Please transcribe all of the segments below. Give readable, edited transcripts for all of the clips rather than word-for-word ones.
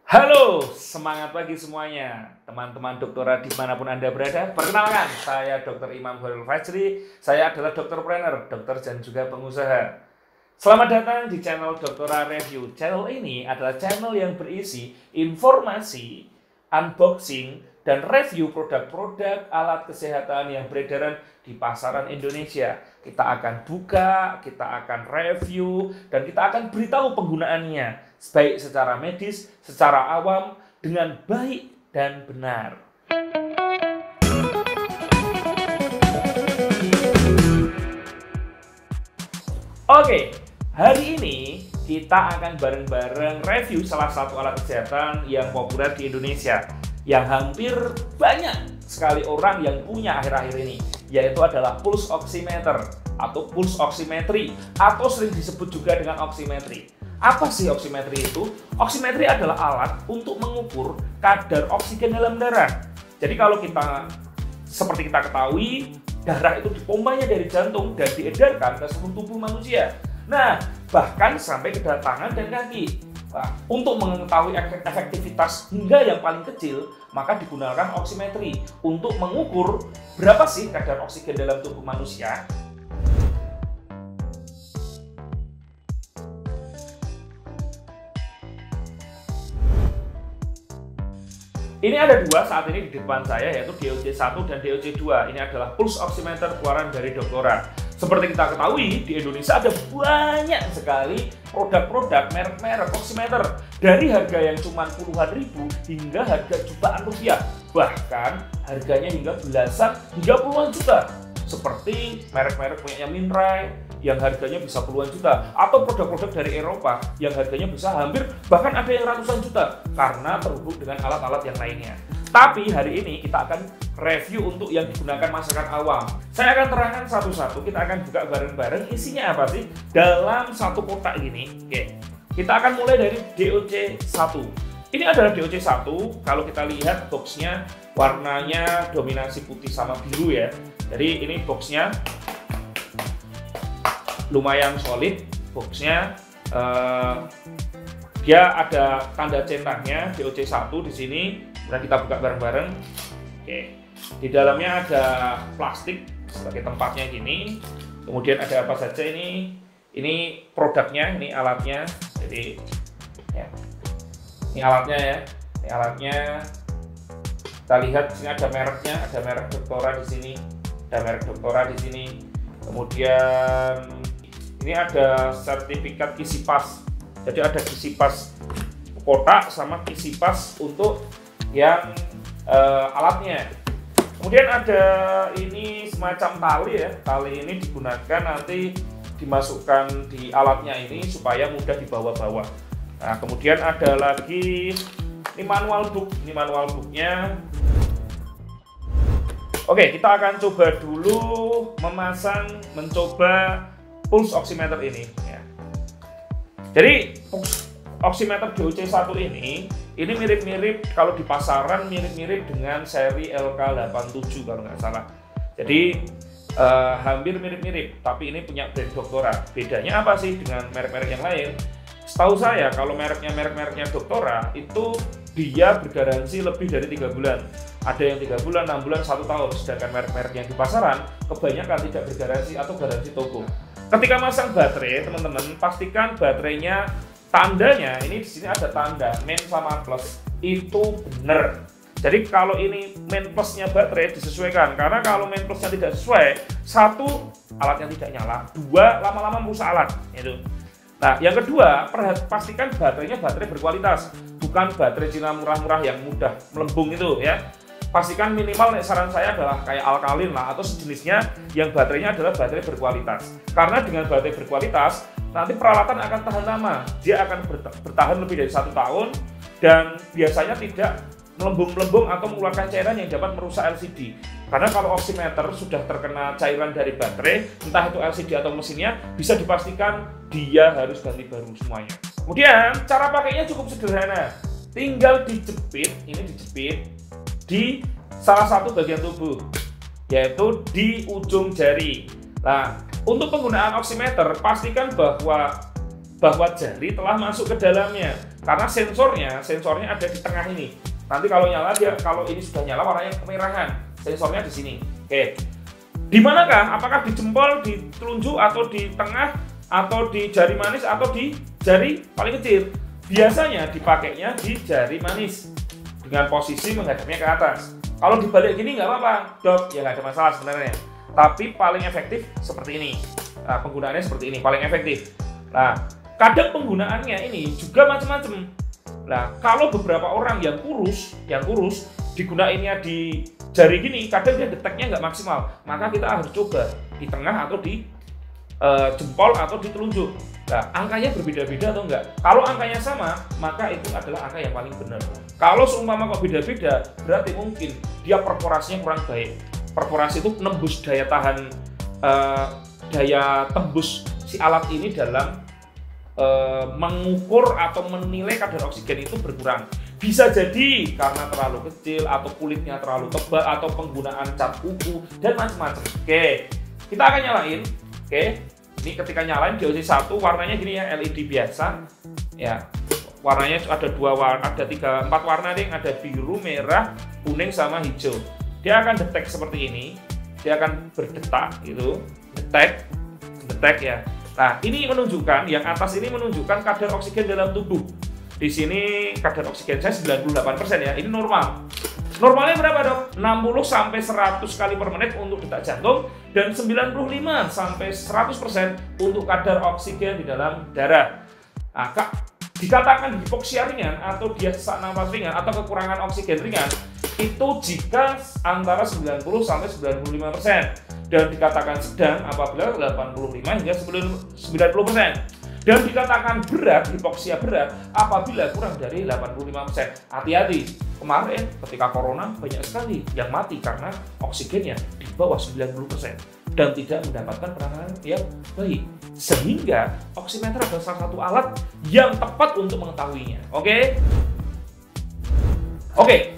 Halo, semangat pagi semuanya, teman-teman doktora dimanapun Anda berada. Perkenalkan, saya Dr. Imam Khairul Fajri. Saya adalah dokter trainer, dokter dan juga pengusaha. Selamat datang di channel Doktora Review. Channel ini adalah channel yang berisi informasi, unboxing, dan review produk-produk alat kesehatan yang beredar di pasaran Indonesia. Kita akan buka, kita akan review, dan kita akan beritahu penggunaannya, baik secara medis, secara awam, dengan baik dan benar. Oke, hari ini kita akan bareng-bareng review salah satu alat kesehatan yang populer di Indonesia, yang hampir banyak sekali orang yang punya akhir-akhir ini, yaitu adalah pulse oximeter atau pulse oximetry, atau sering disebut juga dengan oximetry. Apa sih oximetry itu? Oximetry adalah alat untuk mengukur kadar oksigen dalam darah. Jadi kalau seperti kita ketahui, darah itu dipompanya dari jantung dan diedarkan ke seluruh tubuh manusia. Nah, bahkan sampai ke tangan dan kaki. Nah, untuk mengetahui efektivitas hingga yang paling kecil, maka digunakan oximetry untuk mengukur berapa sih kadar oksigen dalam tubuh manusia. Ini ada dua saat ini di depan saya, yaitu DOC1 dan DOC2. Ini adalah pulse oximeter keluaran dari Doktora. Seperti kita ketahui, di Indonesia ada banyak sekali produk-produk merek-merek oximeter, dari harga yang cuma puluhan ribu hingga harga jutaan rupiah. Bahkan harganya hingga belasan hingga puluhan juta. Seperti merek-merek punya Minray yang harganya bisa puluhan juta, atau produk-produk dari Eropa yang harganya bisa hampir bahkan ada yang ratusan juta karena terhubung dengan alat-alat yang lainnya. Tapi hari ini kita akan review untuk yang digunakan masyarakat awam. Saya akan terangkan satu-satu, kita akan buka bareng-bareng isinya apa sih dalam satu kotak ini. Oke. Kita akan mulai dari DOC1. Ini adalah DOC1, kalau kita lihat boxnya warnanya dominasi putih sama biru ya. Jadi ini boxnya lumayan solid, boxnya dia ada tanda centangnya DOC1 di sini. Kemudian kita buka bareng-bareng. Oke, di dalamnya ada plastik sebagai tempatnya gini. Kemudian ada apa saja ini? Ini produknya, ini alatnya. Jadi ya, ini alatnya ya. Ini alatnya. Kita lihat di sini ada mereknya, ada merek Doktora di sini, ada merek Doktora di sini. Kemudian ini ada sertifikat kisi pas. Jadi ada kisi pas kotak sama kisi pas untuk yang alatnya. Kemudian ada ini semacam tali ya. Tali ini digunakan nanti dimasukkan di alatnya ini supaya mudah dibawa-bawa. Nah, kemudian ada lagi ini manual book. Ini manual booknya. Oke, kita akan coba dulu mencoba pulse oximeter ini ya. Jadi oximeter DOC1 ini mirip-mirip, kalau di pasaran mirip-mirip dengan seri LK87 kalau nggak salah. Jadi hampir mirip-mirip, tapi ini punya brand Doktora. Bedanya apa sih dengan merek-merek yang lain? Setahu saya kalau merek-mereknya Doktora itu dia bergaransi lebih dari 3 bulan. Ada yang 3 bulan, 6 bulan, 1 tahun. Sedangkan merek-merek yang di pasaran kebanyakan tidak bergaransi atau garansi toko. Ketika masang baterai, teman-teman pastikan baterainya, tandanya ini di sini ada tanda min sama plus, itu benar. Jadi kalau ini min plusnya baterai disesuaikan, karena kalau min plusnya tidak sesuai, satu, alatnya tidak nyala, dua, lama-lama merusak alat. Itu. Nah, yang kedua, pastikan baterainya baterai berkualitas, bukan baterai Cina murah-murah yang mudah melembung itu ya. Pastikan minimal, saran saya adalah kayak alkalin lah atau sejenisnya yang baterainya adalah baterai berkualitas. Karena dengan baterai berkualitas, nanti peralatan akan tahan lama. Dia akan bertahan lebih dari 1 tahun dan biasanya tidak melembung-melembung atau mengeluarkan cairan yang dapat merusak LCD. Karena kalau oximeter sudah terkena cairan dari baterai, entah itu LCD atau mesinnya, bisa dipastikan dia harus ganti baru semuanya. Kemudian cara pakainya cukup sederhana. Tinggal dijepit, ini dijepit di salah satu bagian tubuh, yaitu di ujung jari. Nah, untuk penggunaan oximeter, pastikan bahwa bahwa jari telah masuk ke dalamnya. Karena sensornya ada di tengah ini. Nanti kalau nyala kalau ini sudah nyala warnanya kemerahan. Sensornya di sini. Oke. Di manakah? Apakah di jempol, di telunjuk, atau di tengah, atau di jari manis, atau di jari paling kecil? Biasanya dipakainya di jari manis dengan posisi menghadapnya ke atas. Kalau dibalik gini nggak apa-apa, Dok, ya nggak ada masalah sebenarnya. Tapi paling efektif seperti ini. Nah, penggunaannya seperti ini, paling efektif. Nah, kadang penggunaannya ini juga macam-macam. Nah, kalau beberapa orang yang kurus digunainnya di jari gini, kadang dia deteknya nggak maksimal. Maka kita harus coba di tengah atau di jempol atau di telunjuk. Nah, angkanya berbeda-beda atau enggak? Kalau angkanya sama, maka itu adalah angka yang paling benar. Kalau seumpama kok beda-beda, berarti mungkin dia perforasinya kurang baik. Perforasi itu nembus daya tahan, daya tembus si alat ini dalam mengukur atau menilai kadar oksigen itu berkurang. Bisa jadi karena terlalu kecil, atau kulitnya terlalu tebal, atau penggunaan cat kuku, dan macam-macam. Oke, kita akan nyalain. Oke, ini ketika nyalain DOC1 warnanya gini ya, LED biasa. Ya, warnanya ada 4 warna nih, ada biru, merah, kuning, sama hijau. Dia akan detek seperti ini, dia akan berdetak gitu, detek ya. Nah, ini menunjukkan, yang atas ini menunjukkan kadar oksigen dalam tubuh. Di sini kadar oksigen saya 98% ya, ini normal. Normalnya berapa, Dok? 60 sampai 100 kali per menit untuk detak jantung dan 95 sampai 100% untuk kadar oksigen di dalam darah. Nah, dikatakan hipoksia ringan atau dia sesak nafas ringan atau kekurangan oksigen ringan itu jika antara 90 sampai 95%, dan dikatakan sedang apabila 85 hingga 90%. Dan dikatakan berat, hipoksia berat, apabila kurang dari 85%. Hati-hati, kemarin ketika corona banyak sekali yang mati karena oksigennya di bawah 90% dan tidak mendapatkan penanganan yang baik. Sehingga oximeter adalah salah satu alat yang tepat untuk mengetahuinya. Oke,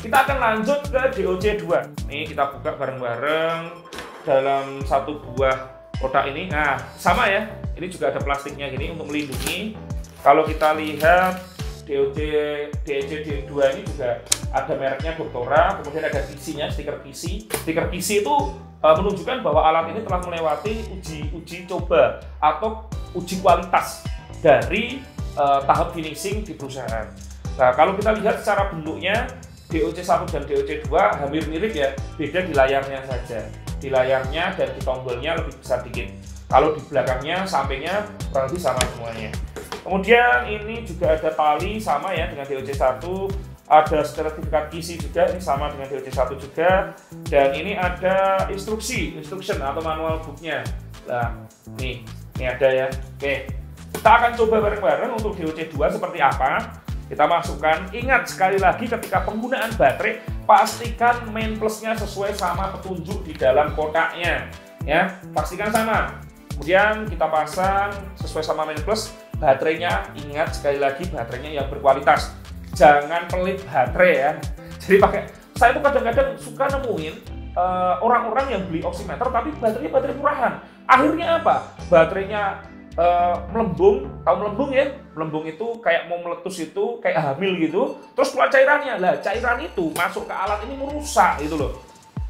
kita akan lanjut ke DOC2. Nih, kita buka bareng-bareng dalam satu buah kotak ini. Nah, sama ya, ini juga ada plastiknya gini untuk melindungi. Kalau kita lihat DOC2 ini juga ada mereknya Doctora, kemudian ada kisinya, stiker kisi. Stiker kisi itu menunjukkan bahwa alat ini telah melewati uji coba atau uji kualitas dari tahap finishing di perusahaan. Nah, kalau kita lihat secara bentuknya, DOC1 dan DOC2 hampir mirip ya, beda di layarnya saja. Di layarnya dan di tombolnya lebih besar dikit. Kalau di belakangnya, sampingnya kurang lebih sama semuanya. Kemudian ini juga ada tali sama ya dengan DOC1. Ada sertifikat kisi juga, ini sama dengan DOC1 juga. Dan ini ada instruction atau manual booknya. Nah, ini ada ya. Oke, kita akan coba bareng-bareng untuk DOC2 seperti apa. Kita masukkan, ingat sekali lagi ketika penggunaan baterai, pastikan main plusnya sesuai sama petunjuk di dalam kotaknya. Ya, pastikan sama. Kemudian kita pasang sesuai sama main plus, baterainya, ingat sekali lagi baterainya yang berkualitas. Jangan pelit baterai ya. Jadi saya tuh kadang-kadang suka nemuin orang-orang yang beli oximeter tapi baterainya baterai murahan. Akhirnya apa? Baterainya melembung, tahu melembung ya? Melembung itu kayak mau meletus, itu kayak hamil gitu. Terus keluar cairannya, lah cairan itu masuk ke alat ini merusak gitu loh.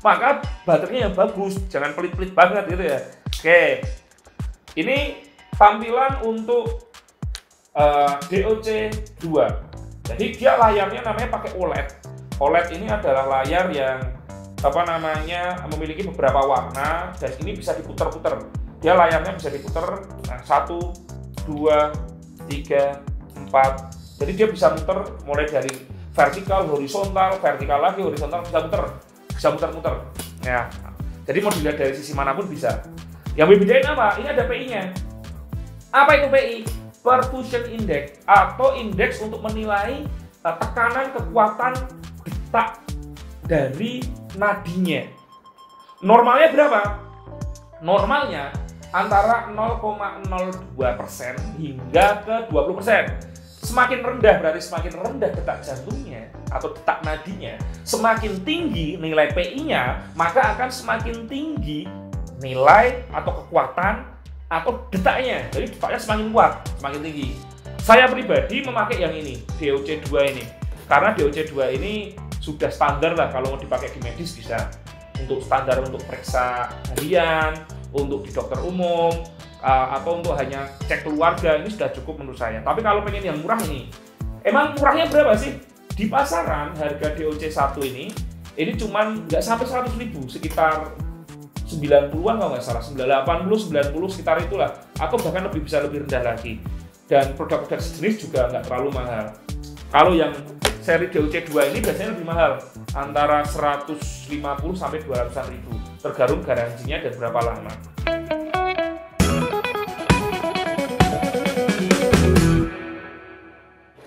Maka baterainya yang bagus, jangan pelit-pelit banget gitu ya. Oke, ini tampilan untuk DOC2. Jadi dia layarnya namanya pakai OLED. OLED ini adalah layar yang memiliki beberapa warna dan ini bisa diputar-putar. Dia layarnya bisa diputar 1, 2, 3, 4. Jadi dia bisa muter mulai dari vertikal, horizontal, vertikal lagi, horizontal, bisa muter-muter. Ya, jadi mau dilihat dari sisi manapun bisa. Yang membedain apa? Ini ada PI-nya. Apa itu PI? Perfusion Index atau indeks untuk menilai tekanan kekuatan detak dari nadinya. Normalnya berapa? Normalnya antara 0,02% hingga ke 20%. Semakin rendah berarti semakin rendah detak jantungnya atau detak nadinya. Semakin tinggi nilai PI-nya, maka akan semakin tinggi nilai atau kekuatan atau detaknya. Jadi detaknya semakin kuat, semakin tinggi. Saya pribadi memakai yang ini, DOC2 ini. Karena DOC2 ini sudah standar lah kalau mau dipakai di medis bisa. Untuk standar untuk periksa harian, untuk di dokter umum, atau untuk hanya cek keluarga, ini sudah cukup menurut saya. Tapi kalau pengen yang murah ini, emang murahnya berapa sih? Di pasaran harga DOC1 ini cuman nggak sampai 100.000, sekitar 90-an kalau nggak salah, 80, 90 sekitar itulah. Atau bahkan bisa lebih rendah lagi. Dan produk-produk sejenis juga nggak terlalu mahal. Kalau yang seri DOC2 ini biasanya lebih mahal, antara 150 sampai 200-an ribu, tergantung garansinya dan berapa lama.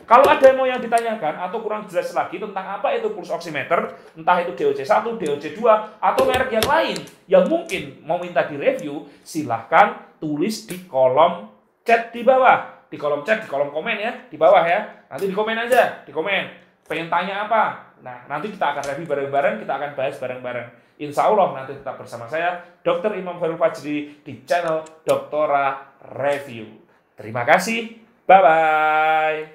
Kalau ada yang ditanyakan atau kurang jelas lagi tentang apa itu pulse oximeter, entah itu DOC1, DOC2, atau merek yang lain yang mungkin mau minta direview, silahkan tulis di kolom chat di bawah. Di kolom chat, di kolom komen ya, di bawah ya. Nanti di komen aja, di komen. Pengen tanya apa? Nah, nanti kita akan review bareng-bareng, kita akan bahas bareng-bareng. Insya Allah nanti tetap bersama saya, Dr. Imam Khairul Fajri, di channel Doktora Review. Terima kasih, bye-bye.